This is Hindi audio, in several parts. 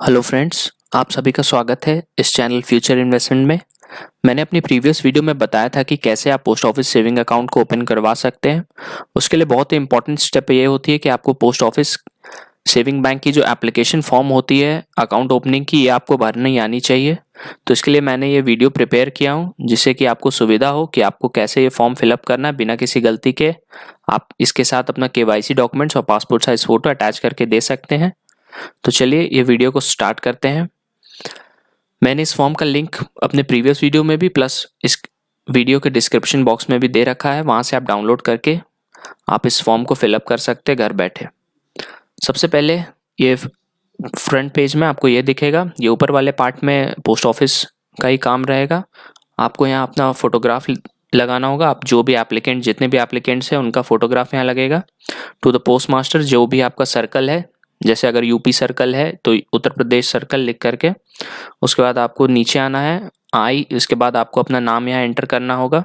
हेलो फ्रेंड्स, आप सभी का स्वागत है इस चैनल फ्यूचर इन्वेस्टमेंट में। मैंने अपनी प्रीवियस वीडियो में बताया था कि कैसे आप पोस्ट ऑफिस सेविंग अकाउंट को ओपन करवा सकते हैं। उसके लिए बहुत ही इंपॉर्टेंट स्टेप ये होती है कि आपको पोस्ट ऑफिस सेविंग बैंक की जो एप्लीकेशन फॉर्म होती है अकाउंट ओपनिंग की, ये आपको भरनी आनी चाहिए। तो इसके लिए मैंने ये वीडियो प्रिपेयर किया हूँ जिससे कि आपको सुविधा हो कि आपको कैसे ये फॉर्म फिलअप करना है बिना किसी गलती के। आप इसके साथ अपना केवाईसी डॉक्यूमेंट्स और पासपोर्ट साइज फोटो अटैच करके दे सकते हैं। तो चलिए ये वीडियो को स्टार्ट करते हैं। मैंने इस फॉर्म का लिंक अपने प्रीवियस वीडियो में भी प्लस इस वीडियो के डिस्क्रिप्शन बॉक्स में भी दे रखा है, वहाँ से आप डाउनलोड करके आप इस फॉर्म को फिलअप कर सकते हैं घर बैठे। सबसे पहले ये फ्रंट पेज में आपको ये दिखेगा, ये ऊपर वाले पार्ट में पोस्ट ऑफिस का ही काम रहेगा। आपको यहाँ अपना फोटोग्राफ लगाना होगा। आप जो भी एप्लीकेंट, जितने भी एप्लीकेंट्स हैं उनका फोटोग्राफ यहाँ लगेगा। टू द पोस्ट मास्टर, जो भी आपका सर्कल है, जैसे अगर यूपी सर्कल है तो उत्तर प्रदेश सर्कल लिख करके उसके बाद आपको नीचे आना है इसके बाद आपको अपना नाम यहाँ एंटर करना होगा।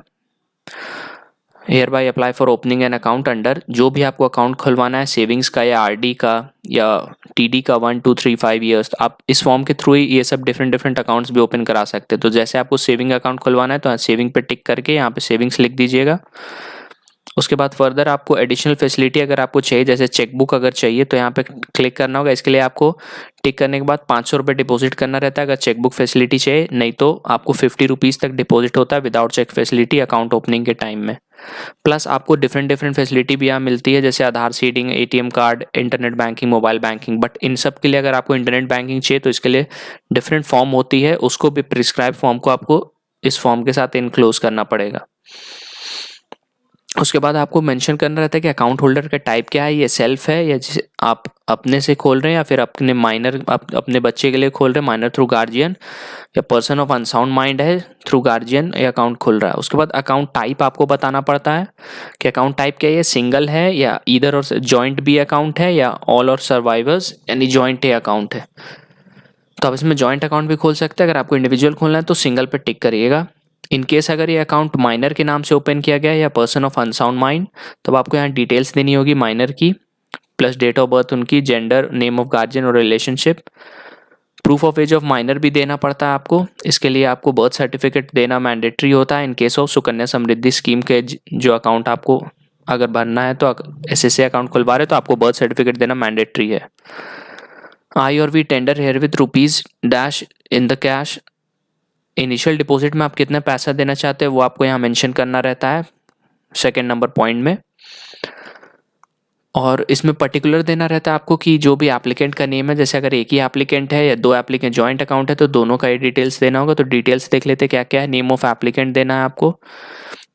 Hereby apply for opening an account under, जो भी आपको अकाउंट खुलवाना है, सेविंग्स का या आरडी का या टीडी का 1 2 3 5 ईयर्स, आप इस फॉर्म के थ्रू ही ये सब डिफरेंट अकाउंट्स भी ओपन करा सकते हैं। तो जैसे आपको सेविंग अकाउंट खुलवाना है तो सेविंग पे टिक करके यहाँ पे सेविंग्स लिख दीजिएगा। उसके बाद फर्दर आपको एडिशनल फैसिलिटी अगर आपको चाहिए, जैसे चेकबुक अगर चाहिए तो यहाँ पे क्लिक करना होगा। इसके लिए आपको टिक करने के बाद 500 रुपये डिपॉजिट करना रहता है अगर चेकबुक फैसिलिटी चाहिए, नहीं तो आपको 50 रुपीज़ तक डिपॉजिट होता है without cheque facility account opening के टाइम में। प्लस आपको डिफरेंट फैसिलिटी भी यहाँ मिलती है, जैसे Aadhaar seeding, ATM card, internet banking, mobile banking. But इन सब के लिए अगर आपको इंटरनेट बैंकिंग चाहिए तो इसके लिए डिफरेंट फॉर्म होती है, उसको भी प्रिस्क्राइब फॉर्म को आपको इस फॉर्म के साथ इनक्लोज करना पड़ेगा। उसके बाद आपको मेंशन करना रहता है कि अकाउंट होल्डर का टाइप क्या है, ये सेल्फ है या जिसे आप अपने से खोल रहे हैं या फिर अपने माइनर अपने बच्चे के लिए खोल रहे हैं, माइनर थ्रू गार्जियन, या पर्सन ऑफ अनसाउंड माइंड है थ्रू गार्जियन ये अकाउंट खुल रहा है। उसके बाद अकाउंट टाइप आपको बताना पड़ता है कि अकाउंट टाइप क्या है, ये सिंगल है या ईदर और जॉइंट बी अकाउंट है या ऑल और सर्वाइवर्स यानी जॉइंट ए अकाउंट है। तो आप इसमें जॉइंट अकाउंट भी खोल सकते हैं। अगर आपको इंडिविजुअल खोलना है तो सिंगल पे टिक करिएगा। इन केस अगर ये अकाउंट माइनर के नाम से ओपन किया गया है या पर्सन ऑफ अनसाउंड माइंड, तब आपको यहाँ डिटेल्स देनी होगी माइनर की, प्लस डेट ऑफ बर्थ उनकी, जेंडर, नेम ऑफ गार्जियन और relationship. Proof of age of minor भी देना पड़ता है आपको। इसके लिए आपको बर्थ सर्टिफिकेट देना मैंडेटरी होता है। इन case of Sukanya Samriddhi scheme के जो अकाउंट आपको अगर भरना है तो एसएसए अकाउंट खुलवा रहे तो आपको बर्थ सर्टिफिकेट देना मैंडेटरी है। आई और we tender herewith rupees dash in the cash. Initial deposit में आप कितना पैसा देना चाहते हैं वो आपको यहाँ मेंशन करना रहता है सेकंड नंबर पॉइंट में। और इसमें पर्टिकुलर देना रहता है आपको कि जो भी एप्लीकेंट का नेम है, जैसे अगर एक ही एप्लीकेंट है या दो एप्लीकेंट जॉइंट अकाउंट है तो दोनों का ही डिटेल्स देना होगा। तो डिटेल्स देख लेते क्या क्या है। नेम ऑफ एप्लीकेंट देना है आपको,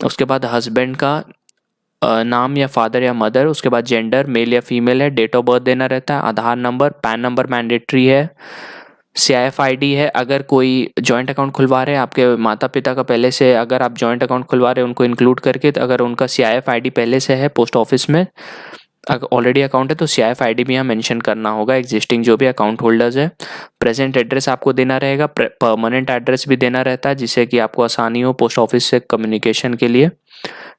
उसके बाद हस्बैंड का नाम या फादर या मदर, उसके बाद जेंडर मेल या फीमेल है, डेट ऑफ बर्थ देना रहता है, आधार नंबर, पैन नंबर मैंडेटरी है, CIF ID है। अगर कोई जॉइंट अकाउंट खुलवा रहे हैं आपके माता पिता का पहले से, अगर आप जॉइंट अकाउंट खुलवा रहे हैं उनको इंक्लूड करके, तो अगर उनका CIF ID पहले से है पोस्ट ऑफिस में, अगर ऑलरेडी अकाउंट है तो CIF ID भी यहाँ मेंशन करना होगा, एग्जिस्टिंग जो भी अकाउंट होल्डर्स है। प्रेजेंट एड्रेस आपको देना रहेगा, परमानेंट एड्रेस भी देना रहता है जिससे कि आपको आसानी हो पोस्ट ऑफिस से कम्युनिकेशन के लिए।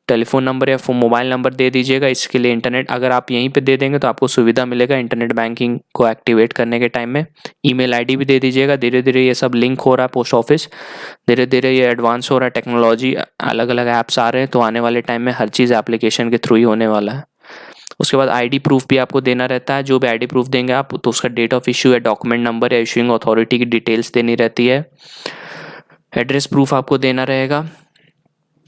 टेलीफोन नंबर या मोबाइल नंबर दे दीजिएगा। इसके लिए इंटरनेट अगर आप यहीं पे दे देंगे तो आपको सुविधा मिलेगा इंटरनेट बैंकिंग को एक्टिवेट करने के टाइम में। ईमेल आईडी भी दे दीजिएगा। धीरे धीरे ये सब लिंक हो रहा है पोस्ट ऑफिस, धीरे धीरे ये एडवांस हो रहा है, टेक्नोलॉजी, अलग अलग ऐप्स आ रहे हैं, तो आने वाले टाइम में हर चीज़ एप्लीकेशन के थ्रू ही होने वाला है। उसके बाद आईडी प्रूफ भी आपको देना रहता है। जो भी आईडी प्रूफ देंगे आप तो उसका डेट ऑफ इश्यू या डॉक्यूमेंट नंबर या इशूइंग अथॉरिटी की डिटेल्स देनी रहती है। एड्रेस प्रूफ आपको देना रहेगा।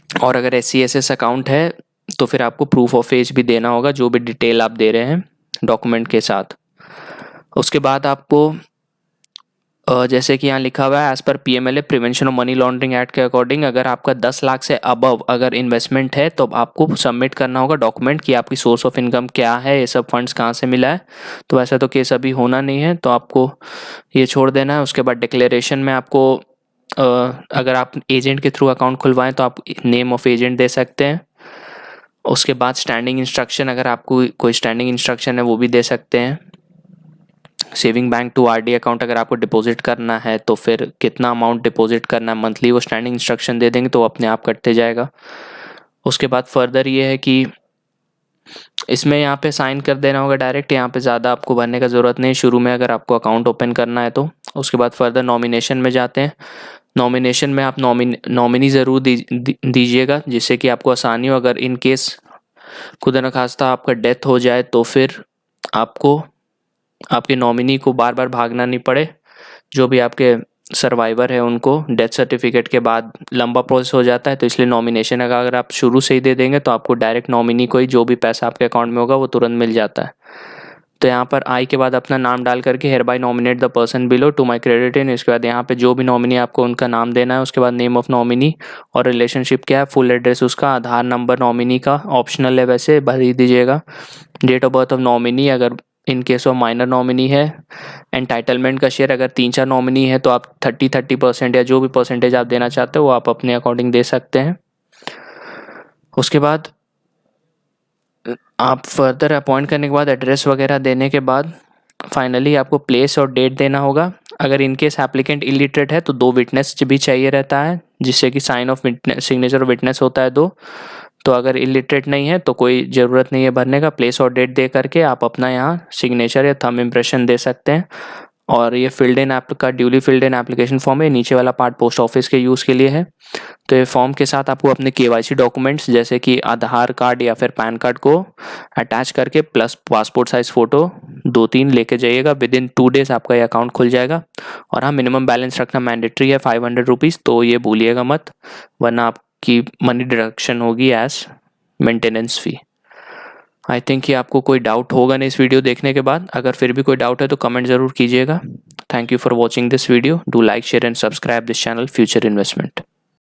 और अगर SCSS अकाउंट है तो फिर आपको प्रूफ ऑफ एज भी देना होगा, जो भी डिटेल आप दे रहे हैं डॉक्यूमेंट के साथ। उसके बाद आपको जैसे कि यहाँ लिखा हुआ है as per PMLA prevention of money laundering act के अकॉर्डिंग, अगर आपका 10 लाख से अबव अगर इन्वेस्टमेंट है तो आपको सबमिट करना होगा डॉक्यूमेंट कि आपकी सोर्स ऑफ इनकम क्या है, ये सब फंड्स कहाँ से मिला है। तो वैसा तो केस अभी होना नहीं है तो आपको ये छोड़ देना है। उसके बाद डिक्लेरेशन में आपको अगर आप एजेंट के थ्रू अकाउंट खुलवाएं तो आप नेम ऑफ एजेंट दे सकते हैं। उसके बाद स्टैंडिंग इंस्ट्रक्शन, अगर आपको कोई स्टैंडिंग इंस्ट्रक्शन है वो भी दे सकते हैं। Saving bank to RD account अगर आपको डिपॉजिट करना है तो फिर कितना अमाउंट डिपॉजिट करना है मंथली, वो स्टैंडिंग इंस्ट्रक्शन दे देंगे तो अपने आप कटते जाएगा। उसके बाद फर्दर ये है कि इसमें यहाँ पे साइन कर देना होगा डायरेक्ट, यहाँ पे ज़्यादा आपको भरने का ज़रूरत नहीं शुरू में अगर आपको अकाउंट ओपन करना है तो। उसके बाद फर्दर नॉमिनेशन में जाते हैं। नॉमिनेशन में आप नॉमिनी ज़रूर दीजिएगा जिससे कि आपको आसानी हो। अगर इन केस खुदा न खास्ता आपका डेथ हो जाए तो फिर आपको आपके नॉमिनी को बार बार भागना नहीं पड़े। जो भी आपके सर्वाइवर है उनको डेथ सर्टिफिकेट के बाद लंबा प्रोसेस हो जाता है, तो इसलिए नॉमिनेशन अगर आप शुरू से ही दे देंगे तो आपको डायरेक्ट नॉमिनी को ही जो भी पैसा आपके अकाउंट में होगा वो तुरंत मिल जाता है। तो यहाँ पर आई के बाद अपना नाम डाल करके hereby nominate the person below to my credit in. इसके बाद यहाँ पे जो भी नॉमिनी आपको उनका नाम देना है, उसके बाद नेम ऑफ नॉमिनी और रिलेशनशिप क्या है, फुल एड्रेस उसका, आधार नंबर नॉमिनी का ऑप्शनल है वैसे भर ही दीजिएगा। Date of birth of nominee अगर in case of minor nominee है। एंटाइटलमेंट का शेयर अगर 3-4 नॉमिनी है तो आप 30% या जो भी परसेंटेज आप देना चाहते हो वो आप अपने अकॉर्डिंग दे सकते हैं। उसके बाद आप फर्दर अपॉइंट करने के बाद एड्रेस वगैरह देने के बाद फाइनली आपको प्लेस और डेट देना होगा। अगर इन केस एप्लीकेंट इलिटरेट है तो 2 विटनेस भी चाहिए रहता है जिससे कि साइन ऑफ सिग्नेचर और विटनेस होता है 2। तो अगर इलिटरेट नहीं है तो कोई ज़रूरत नहीं है भरने का। प्लेस और डेट दे करके आप अपना यहाँ सिग्नेचर या थंब इम्प्रेशन दे सकते हैं। और ये फिल्ड इन ऐप का duly filled in application form है। नीचे वाला पार्ट पोस्ट ऑफिस के यूज़ के लिए है। तो ये फॉर्म के साथ आपको अपने KYC डॉक्यूमेंट्स जैसे कि आधार कार्ड या फिर पैन कार्ड को अटैच करके प्लस पासपोर्ट साइज़ फ़ोटो 2-3 लेके जाइएगा। विदिन 2 डेज़ आपका ये अकाउंट खुल जाएगा। और हाँ, मिनिमम बैलेंस रखना मैंडेटरी है 500 रुपीज़, तो ये भूलिएगा मत, वरना आपकी मनी डिडक्शन होगी as maintenance fee. I think कि आपको कोई डाउट होगा नहीं इस वीडियो देखने के बाद। अगर फिर भी कोई डाउट है तो कमेंट ज़रूर कीजिएगा। Thank you for watching this video. Do like, share and subscribe this channel future investment.